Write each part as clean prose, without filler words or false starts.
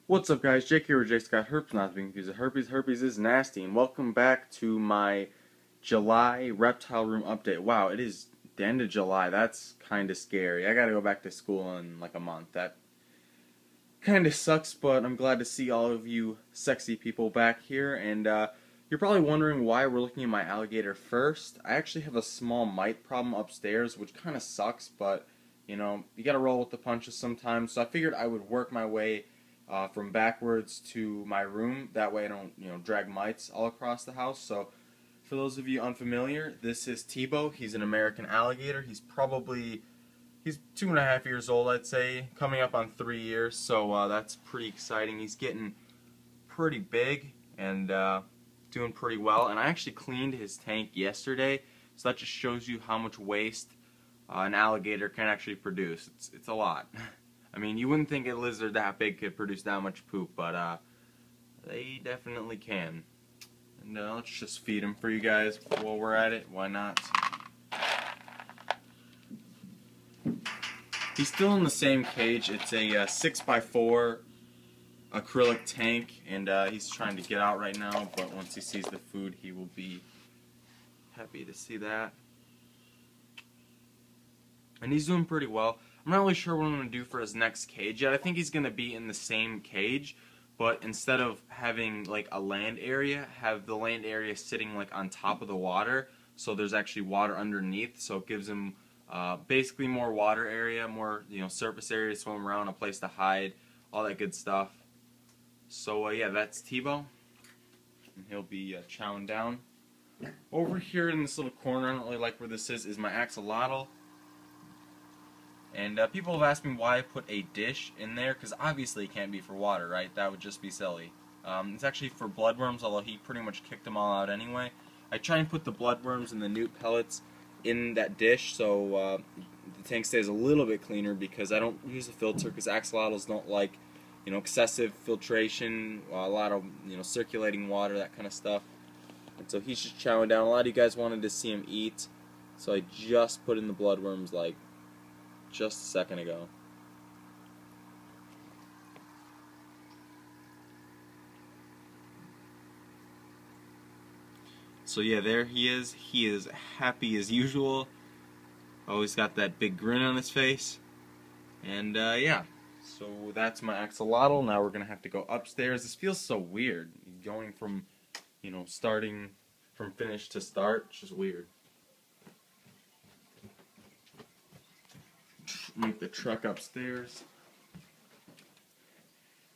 What's up, guys? Jake here with Jake's got herpes, not to be confused with herpes. Herpes is nasty, and welcome back to my July reptile room update. Wow, it is the end of July. That's kind of scary. I gotta go back to school in like a month. That kind of sucks, but I'm glad to see all of you sexy people back here. And you're probably wondering why we're looking at my alligator first. I actually have a small mite problem upstairs, which kind of sucks, but you know, you gotta roll with the punches sometimes. So I figured I would work my way from backwards to my room. That way I don't, drag mites all across the house. So for those of you unfamiliar, this is Tebow. He's an American alligator. He's 2.5 years old, I'd say, coming up on 3 years. So that's pretty exciting. He's getting pretty big and doing pretty well. And I actually cleaned his tank yesterday, so that just shows you how much waste an alligator can actually produce. It's a lot. I mean, you wouldn't think a lizard that big could produce that much poop, but they definitely can. And let's just feed him for you guys while we're at it. Why not? He's still in the same cage. It's a 6x4 acrylic tank, and he's trying to get out right now, but once he sees the food, he will be happy to see that. And he's doing pretty well. I'm not really sure what I'm going to do for his next cage yet. I think he's going to be in the same cage, but instead of having like a land area, have the land area sitting like on top of the water, so there's actually water underneath, so it gives him basically more water area, more surface area to swim around, a place to hide, all that good stuff. So yeah, that's Tebow, and he'll be chowing down. Over here in this little corner, I don't really like where this is my axolotl. And people have asked me why I put a dish in there, because obviously it can't be for water, right? That would just be silly. It's actually for bloodworms, although he pretty much kicked them all out anyway. I try and put the bloodworms and the newt pellets in that dish so the tank stays a little bit cleaner, because I don't use a filter, because axolotls don't like excessive filtration, a lot of circulating water, that kind of stuff. And so he's just chowing down. A lot of you guys wanted to see him eat, so I just put in the bloodworms like just a second ago. So yeah, there he is. He is happy as usual. Always got that big grin on his face. And yeah, so that's my axolotl. Now we're gonna have to go upstairs. This feels so weird, going from starting from finish to start. It's just weird. Make the truck upstairs.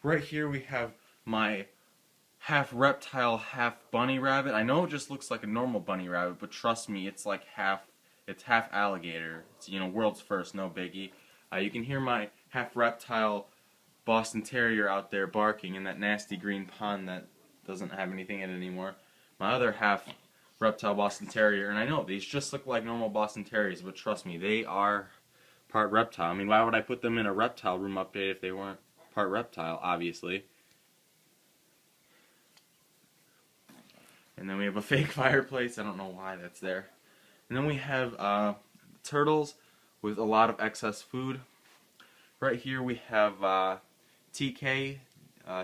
Right here we have my half reptile, half bunny rabbit. I know it just looks like a normal bunny rabbit, but trust me, it's like half alligator. It's world's first, no biggie. You can hear my half reptile Boston Terrier out there barking in that nasty green pond that doesn't have anything in it anymore. My other half reptile Boston Terrier, and I know these just look like normal Boston Terriers, but trust me, they are part reptile. I mean, why would I put them in a reptile room update if they weren't part reptile, obviously? And then we have a fake fireplace. I don't know why that's there. And then we have turtles with a lot of excess food. Right here we have TK.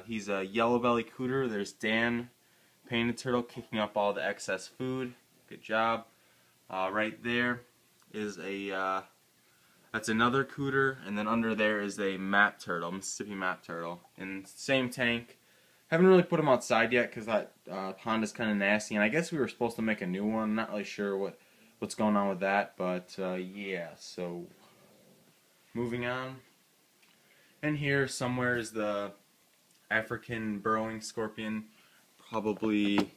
He's a yellow belly cooter. There's Dan, painted turtle, kicking up all the excess food. Good job. Right there is a that's another cooter, and then under there is a map turtle, Mississippi map turtle, in same tank. Haven't really put them outside yet because that pond is kind of nasty, and I guess we were supposed to make a new one. Not really sure what's going on with that, but yeah. So moving on, and here somewhere is the African burrowing scorpion, probably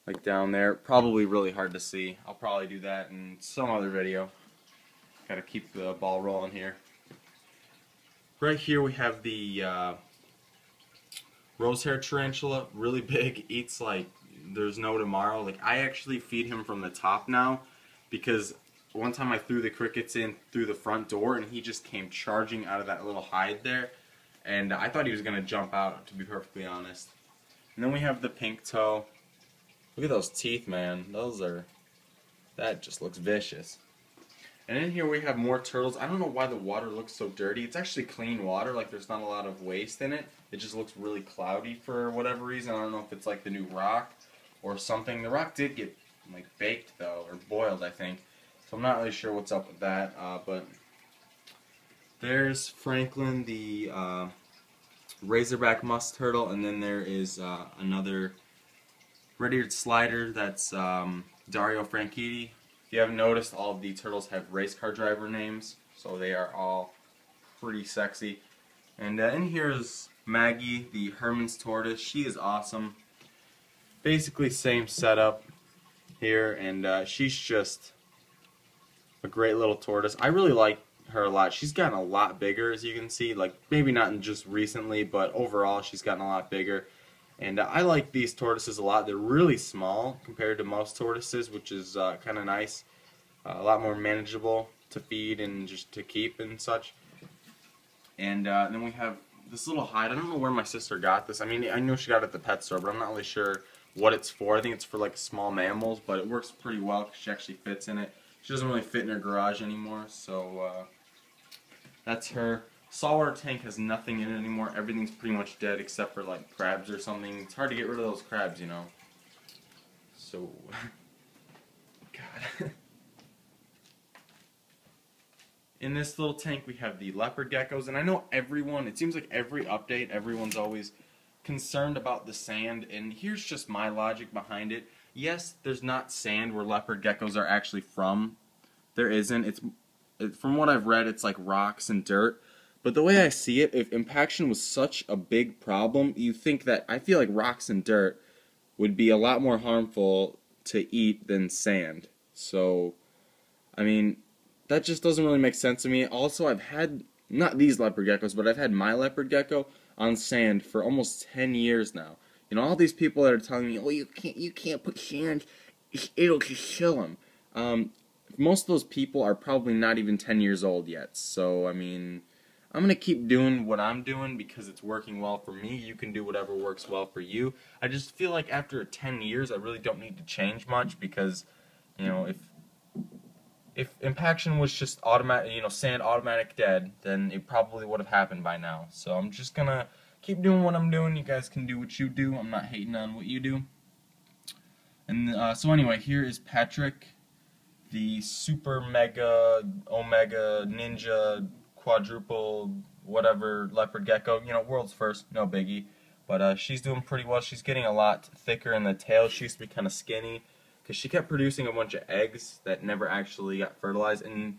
like down there. Probably really hard to see. I'll probably do that in some other video. Gotta keep the ball rolling here. Right here we have the rose-haired tarantula, really big, eats like there's no tomorrow. Like, I actually feed him from the top now, because one time I threw the crickets in through the front door and he just came charging out of that little hide there, and I thought he was gonna jump out, to be perfectly honest. And then we have the pink toe. Look at those teeth, man. That just looks vicious. And in here we have more turtles. I don't know why the water looks so dirty. It's actually clean water, like there's not a lot of waste in it. It just looks really cloudy for whatever reason. I don't know if it's like the new rock or something. The rock did get like baked though, or boiled I think. So I'm not really sure what's up with that. But there's Franklin, the razorback musk turtle, and then there is another red-eared slider. That's Dario Franchitti. If you haven't noticed, all of the turtles have race car driver names, so they are all pretty sexy. And in here is Maggie, the Herman's tortoise. She is awesome. Basically same setup here, and she's just a great little tortoise. I really like her a lot. She's gotten a lot bigger, as you can see. Like, maybe not just recently, but overall she's gotten a lot bigger. And I like these tortoises a lot. They're really small compared to most tortoises, which is kind of nice. A lot more manageable to feed and just to keep and such. And then we have this little hide. I don't know where my sister got this. I mean, I know she got it at the pet store, but I'm not really sure what it's for. I think it's for like small mammals, but it works pretty well because she actually fits in it. She doesn't really fit in her garage anymore, so that's her. Saltwater tank has nothing in it anymore. Everything's pretty much dead except for like crabs or something. It's hard to get rid of those crabs, you know. So, God. In this little tank we have the leopard geckos, and I know everyone, it seems like every update, everyone's always concerned about the sand, and here's just my logic behind it. Yes, there's not sand where leopard geckos are actually from. There isn't. From what I've read, it's like rocks and dirt. But the way I see it, if impaction was such a big problem, you think that, I feel like rocks and dirt would be a lot more harmful to eat than sand. So, I mean, that just doesn't really make sense to me. Also, I've had, not these leopard geckos, but I've had my leopard gecko on sand for almost 10 years now. You know, all these people that are telling me, oh, you can't put sand, it'll just kill them. Most of those people are probably not even 10 years old yet. So, I mean, I'm going to keep doing what I'm doing because it's working well for me. You can do whatever works well for you. I just feel like after 10 years, I really don't need to change much because, you know, if impaction was just automatic, you know, sand automatic dead, then it probably would have happened by now. So I'm just going to keep doing what I'm doing. You guys can do what you do. I'm not hating on what you do. And so anyway, here is Patrick, the super mega omega ninja quadruple whatever leopard gecko, you know, world's first, no biggie. But she's doing pretty well. She's getting a lot thicker in the tail. She used to be kind of skinny because she kept producing a bunch of eggs that never actually got fertilized. And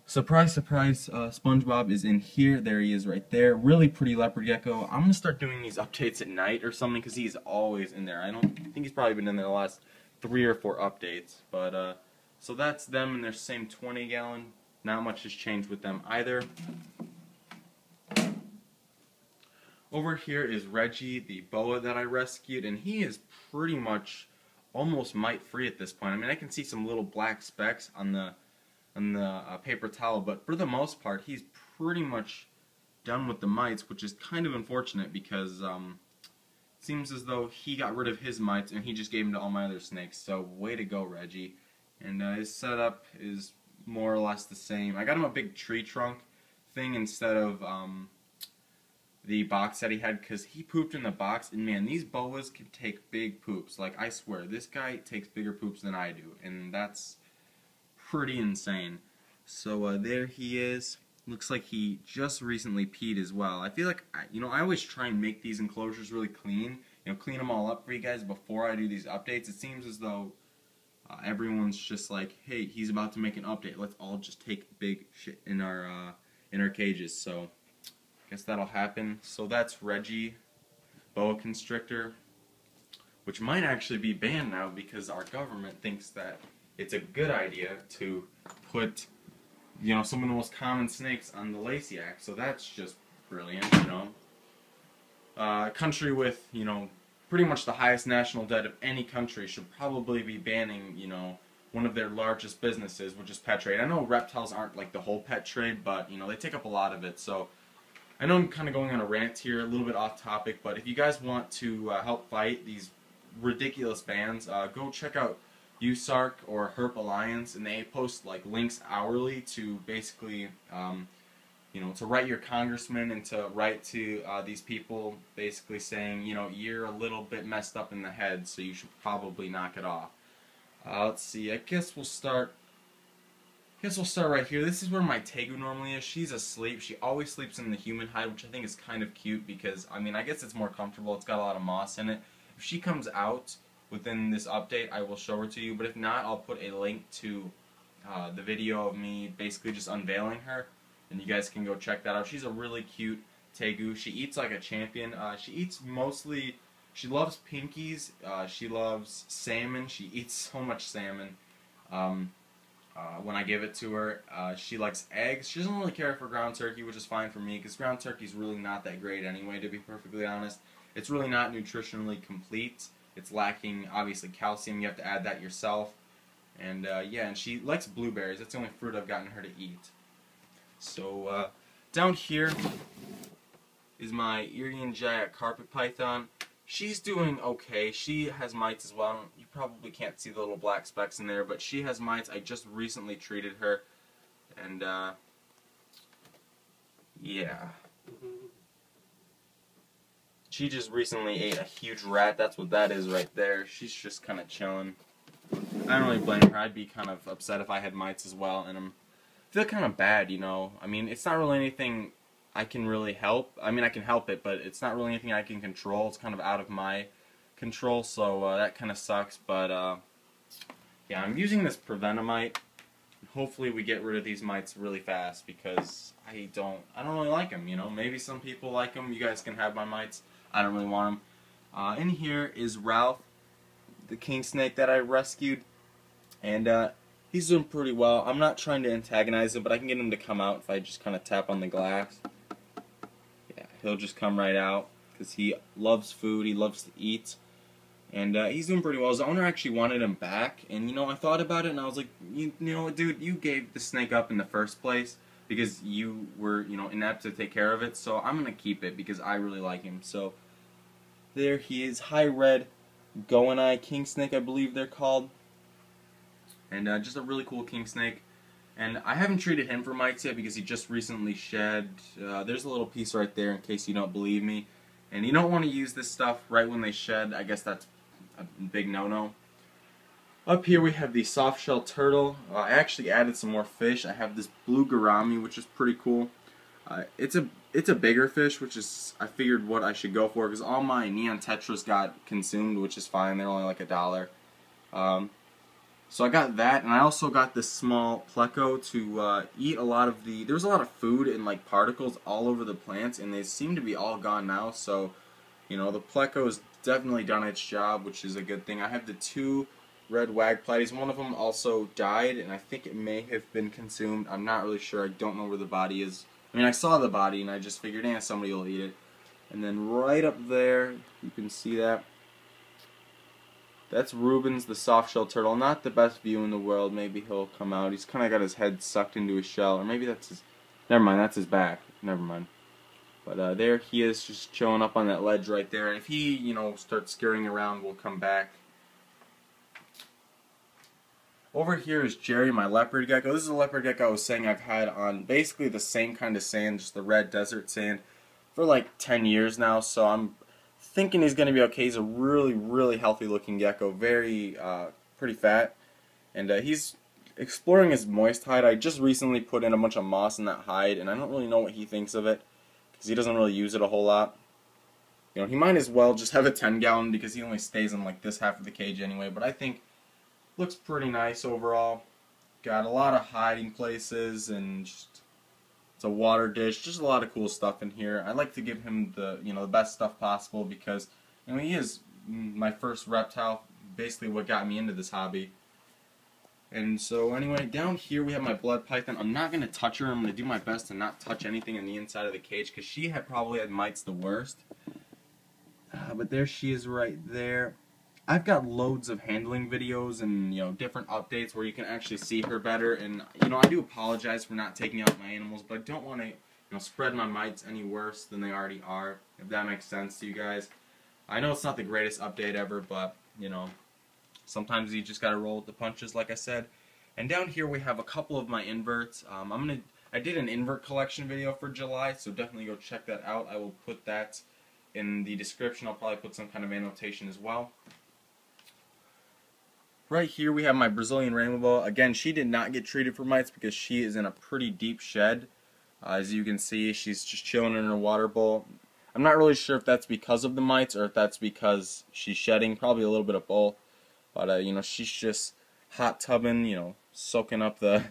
surprise, surprise, SpongeBob is in here. There he is right there. Really pretty leopard gecko. I'm going to start doing these updates at night or something because he's always in there. I think he's probably been in there the last 3 or 4 updates. But so that's them in their same 20-gallon. Not much has changed with them either. Over here is Reggie, the boa that I rescued, and he is pretty much almost mite-free at this point. I mean, I can see some little black specks on the paper towel, but for the most part, he's pretty much done with the mites, which is kind of unfortunate because it seems as though he got rid of his mites and he just gave them to all my other snakes. So, way to go, Reggie. And his setup is more or less the same. I got him a big tree trunk thing instead of the box that he had because he pooped in the box, and man, these boas can take big poops. Like, I swear, this guy takes bigger poops than I do, and that's pretty insane. So there he is. Looks like he just recently peed as well. I feel like, you know, I always try and make these enclosures really clean, you know, clean them all up for you guys before I do these updates. It seems as though everyone's just like, hey, he's about to make an update. Let's all just take big shit in our cages. So, I guess that'll happen. So that's Reggie, boa constrictor, which might actually be banned now because our government thinks that it's a good idea to put, you know, some of the most common snakes on the Lacey Act. So that's just brilliant, you know. A country with, you know, pretty much the highest national debt of any country should probably be banning, you know, one of their largest businesses, which is pet trade. I know reptiles aren't like the whole pet trade, but, you know, they take up a lot of it. So I know I'm kind of going on a rant here, a little bit off topic, but if you guys want to help fight these ridiculous bans, go check out USARC or Herp Alliance, and they post like links hourly to basically, you know, to write your congressman and to write to these people, basically saying, you know, you're a little bit messed up in the head, so you should probably knock it off. Let's see. I guess we'll start. Right here. This is where my Tegu normally is. She's asleep. She always sleeps in the human hide, which I think is kind of cute because, I mean, I guess it's more comfortable. It's got a lot of moss in it. If she comes out within this update, I will show her to you. But if not, I'll put a link to the video of me basically just unveiling her, and you guys can go check that out. She's a really cute Tegu. She eats like a champion. She eats mostly. She loves pinkies. She loves salmon. She eats so much salmon. When I give it to her, she likes eggs. She doesn't really care for ground turkey, which is fine for me because ground turkey is really not that great anyway, to be perfectly honest. It's really not nutritionally complete. It's lacking, obviously, calcium. You have to add that yourself. And yeah, and she likes blueberries. That's the only fruit I've gotten her to eat. So down here is my Irian giant carpet python. She's doing okay. She has mites as well. You probably can't see the little black specks in there, but she has mites. I just recently treated her, and yeah. She just recently ate a huge rat. That's what that is right there. She's just kind of chilling. I don't really blame her. I'd be kind of upset if I had mites as well, and I feel kind of bad, you know. I mean, it's not really anything I can really help. I mean, I can help it, but it's not really anything I can control. It's kind of out of my control, so that kind of sucks. But yeah, I'm using this Prevenamite. Hopefully, we get rid of these mites really fast because I don't really like them. You know, maybe some people like them. You guys can have my mites. I don't really want them. In here is Ralph, the king snake that I rescued, and he's doing pretty well. I'm not trying to antagonize him, but I can get him to come out if I just kind of tap on the glass. Yeah, he'll just come right out because he loves food, he loves to eat, and he's doing pretty well. His owner actually wanted him back, and you know, I thought about it, and I was like, you know what, dude, you gave the snake up in the first place because you were, you know, inept to take care of it, so I'm going to keep it because I really like him. So there he is, high red Goanai king snake, I believe they're called. And just a really cool king snake. And I haven't treated him for mites yet because he just recently shed. There's a little piece right there in case you don't believe me. And you don't want to use this stuff right when they shed. I guess that's a big no-no. Up here we have the soft shell turtle. I actually added some more fish. I have this blue gourami, which is pretty cool. It's a bigger fish, which is, I figured what I should go for because all my neon tetras got consumed, which is fine. They're only like $1. So I got that, and I also got this small pleco to eat a lot of the. There was a lot of food and like particles all over the plants, and they seem to be all gone now. So, you know, the pleco has definitely done its job, which is a good thing. I have the 2 red wagplaties. One of them also died, and I think it may have been consumed. I'm not really sure. I don't know where the body is. I mean, I saw the body, and I just figured, somebody will eat it. And then right up there, you can see that. That's Rubens, the soft-shell turtle. Not the best view in the world. Maybe he'll come out. He's kind of got his head sucked into his shell. Or maybe that's his... Never mind, that's his back. Never mind. But there he is, just chilling up on that ledge right there. And if he, you know, starts scurrying around, we'll come back. Over here is Jerry, my leopard gecko. This is a leopard gecko I was saying I've had on basically the same kind of sand, just the red desert sand, for like 10 years now. So I'm thinking he's going to be okay. He's a really, really healthy looking gecko, very pretty fat, and he's exploring his moist hide. I just recently put in a bunch of moss in that hide, and I don't really know what he thinks of it because he doesn't really use it a whole lot. You know, he might as well just have a 10-gallon because he only stays in like this half of the cage anyway, but I think looks pretty nice overall. Got a lot of hiding places and just it's a water dish, just a lot of cool stuff in here. I like to give him the, you know, the best stuff possible because, you know, he is my first reptile, basically what got me into this hobby. And so anyway, down here we have my blood python. I'm not going to touch her. I'm going to do my best to not touch anything on the inside of the cage because she had probably had mites the worst. But there she is right there. I've got loads of handling videos and, you know, different updates where you can actually see her better. And, you know, I do apologize for not taking out my animals, but I don't want to, you know, spread my mites any worse than they already are, if that makes sense to you guys. I know it's not the greatest update ever, but, you know, Sometimes you just gotta roll with the punches, like I said. And down here we have a couple of my inverts. I did an invert collection video for July, so definitely go check that out. I will put that in the description. I'll probably put some kind of annotation as well. Right here we have my Brazilian rainbow. Again, she did not get treated for mites because she is in a pretty deep shed. As you can see, she's just chilling in her water bowl. I'm not really sure if that's because of the mites or if that's because she's shedding. Probably a little bit of both. But you know, she's just hot tubbing, you know, soaking up the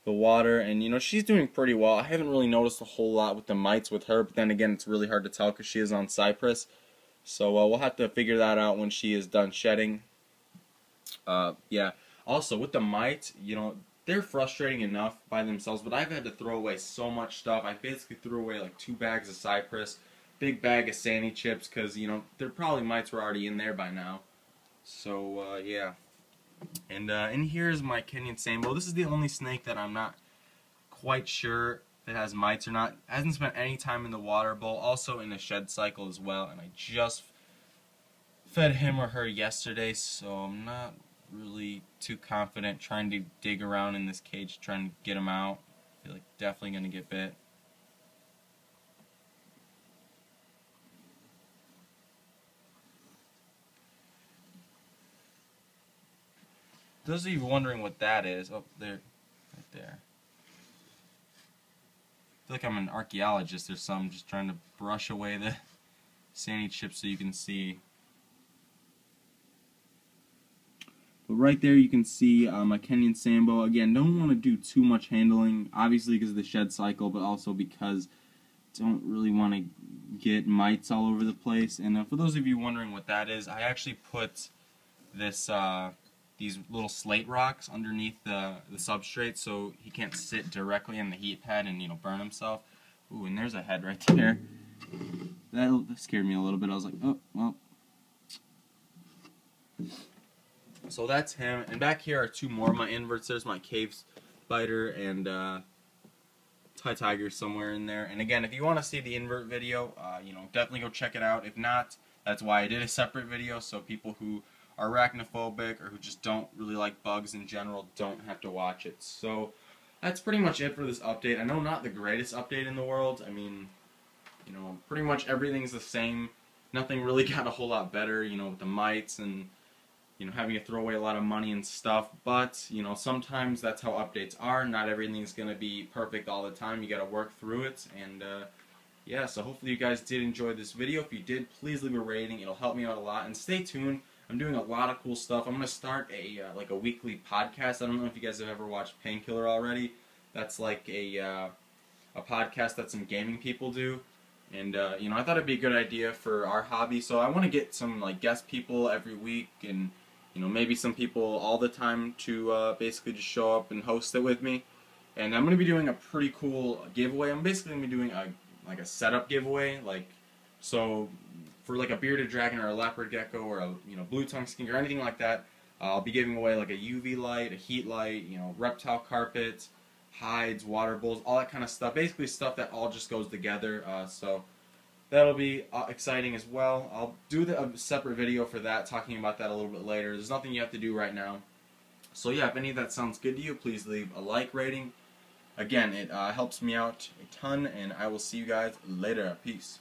water, and you know, she's doing pretty well. I haven't really noticed a whole lot with the mites with her, but then again, it's really hard to tell because she is on cypress. So we'll have to figure that out when she is done shedding. Yeah. Also, with the mites, you know, they're frustrating enough by themselves, but I've had to throw away so much stuff. I basically threw away like 2 bags of cypress, big bag of sandy chips, because you know, there probably mites were already in there by now. So yeah. And in here is my Kenyan sambo. This is the only snake that I'm not quite sure if it has mites or not. It hasn't spent any time in the water bowl. Also in a shed cycle as well. And I just fed him or her yesterday, so I'm not really too confident trying to dig around in this cage trying to get him out. I feel like definitely going to get bit. Those of you wondering what that is, oh, there, right there. I feel like I'm an archaeologist or something, just trying to brush away the sandy chips so you can see. But right there you can see my Kenyan sambo. Again, don't want to do too much handling, obviously because of the shed cycle, but also because don't really want to get mites all over the place. And for those of you wondering what that is, I actually put this these little slate rocks underneath the substrate so he can't sit directly on the heat pad and, you know, burn himself. Ooh, and there's a head right there. That scared me a little bit. I was like, oh, well. So that's him. And back here are 2 more of my inverts. There's my cave spider and Thai tiger somewhere in there. And again, if you want to see the invert video, you know, definitely go check it out. If not, that's why I did a separate video, so people who are arachnophobic or who just don't really like bugs in general don't have to watch it. So that's pretty much it for this update. I know not the greatest update in the world. I mean, you know, pretty much everything's the same. Nothing really got a whole lot better, you know, with the mites and, you know, having to throw away a lot of money and stuff. But, you know, sometimes that's how updates are. Not everything's going to be perfect all the time. You got to work through it. And, yeah, so hopefully you guys did enjoy this video. If you did, please leave a rating. It'll help me out a lot. And stay tuned. I'm doing a lot of cool stuff. I'm going to start like a weekly podcast. I don't know if you guys have ever watched Painkiller already. That's like a podcast that some gaming people do. And, you know, I thought it'd be a good idea for our hobby. So I want to get some, like, guest people every week and, you know, maybe some people all the time to basically just show up and host it with me. And I'm going to be doing a pretty cool giveaway. I'm basically going to be doing a setup giveaway. Like, so for like a bearded dragon or a leopard gecko or a, you know, blue tongue skink or anything like that, I'll be giving away like a UV light, a heat light, you know, reptile carpets, hides, water bowls, all that kind of stuff. Basically stuff that all just goes together. So that'll be exciting as well. I'll do a separate video for that, talking about that a little bit later. There's nothing you have to do right now. So yeah, if any of that sounds good to you, please leave a like rating. Again, it helps me out a ton, and I will see you guys later. Peace.